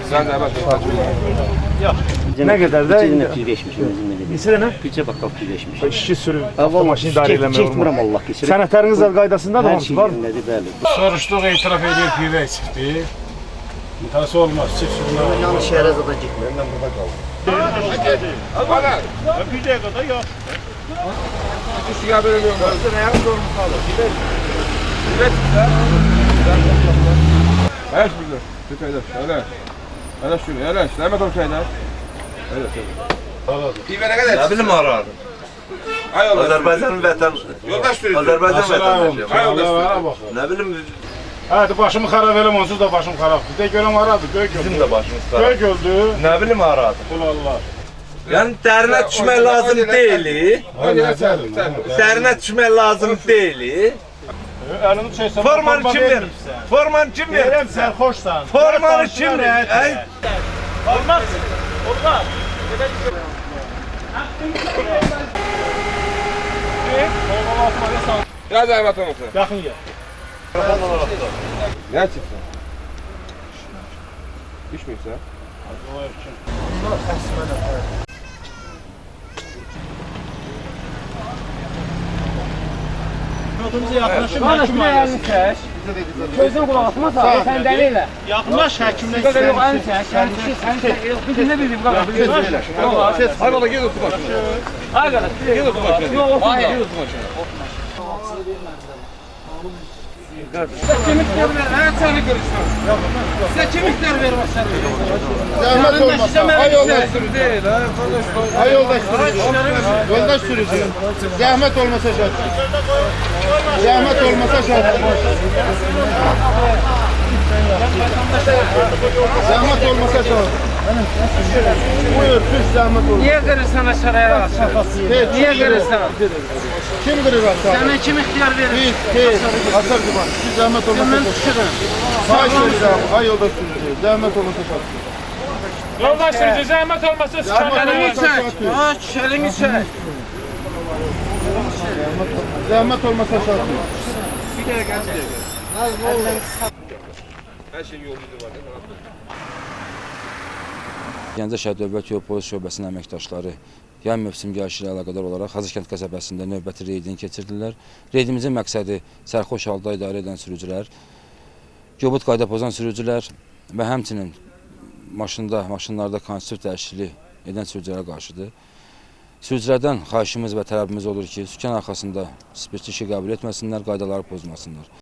Sen de evet. Ne kadar da? Gecə 205'miş özümdə dedim. Neçə dənə? Gecə bax 205'miş. İşçi sürüm, avtomaşını idarə eləmək Çəkmirəm olmaz. Allah keçirir. Sənədləriniz var, qaydasında da Hər hamısı şey var. yerindədir, bəli. Soruşduq, etiraf edir, pivə içibdi. İntihası olmaz, çıx şundan. Yanlış yerə zada getmirəm, mən burada qaldım. Bana. Bir dəqiqə də yox. Şu ya böyle yok. Gözün ayağın zormuş kalır. Evet. Her şurada. Tut öyle. Öyle. Öyle şuraya. Öyle. Zahmet ol şeyler. Öyle söyle. Pive ne kadar? Ne bileyim aradım. Ay yoldaş. Azerbaycan vatan. Yoldaş sürücü. Azerbaycan vatandaşı. Ay yoldaş. Ne bileyim Hadi başımı xarab eləm, onsuz da başım xarabdır. De görəm aradı, göy gördü. bizim de başımız kara. Göy gördü. Ne bileyim aradım. Kul Allah. Yani derine düşmek lazım değil. Hadi sen. Derine düşmek lazım değil. Əlini çəksən. Formanı kim verir? Formanı kim verir? Verəm, sərxoşsan. Formanı kim verir? Olmaz. Olmaz. Ya zahmet olmasın. Yaxın gel. Ne çıksın? Düşmüyorsa. Yaxınlaşma əlini çək. Gözdən qulaq atmasa, sən dəli elə. Yaxınlaş həkimlə. Yox, əlini çək, əlini çək. Bir dinlə bildim, qaqa. Ay baba gel otur başına. Ay qardaş, Gel otur başına. yox, otur. Gel otur başına. Sizə kemiklər ver, hər səni görüşməm. Sizə kemiklər verməsən. Zəhmət olmasa. Ay yoldaş sürücü. Değil ha. Ay yoldaş sürücü. Yoldaş sürücü. Zəhmət olmasa şart. Zəhmət olmasa şart. Zəhmət olmasa şart. Buyur, püs zəhmət olmasa. Niyə qırırsan aşağıya alsın? Niyə qırırsan? Kim qırır aşağı? Sənə kim ixtiyar verir? Asar Güman. Siz zəhmət olmasa Mən şart. düşürəm. Xahiş edirəm. Ay yoldaş sürücü. Zəhmət olmasa şart. Yoldaş sürücü zahmet olmasa Əlini çək. Aç, əlini çək. Zəhmət olmasa şart. Her şeyin yoluydu var değil mi? Gəncə şəhər Dövlət Yol Polis Şöbəsinin əməkdaşları yay mövsüm gəlişi ilə əlaqədar olaraq Xazırkənd qəsəbəsində növbəti reydini keçirdilər. Reydimizin məqsədi sərxoş halda idarə edən sürücülər, göbut qayda pozan sürücülər və həmçinin maşınlarda konstitusiya dəyişikliyi edən sürücülərə qarşıdır. Sürücülərdən xahişimiz və tələbimiz olur ki, sükan arxasında spirtli işi qəbul etməsinlər, qaydaları pozmasınlar.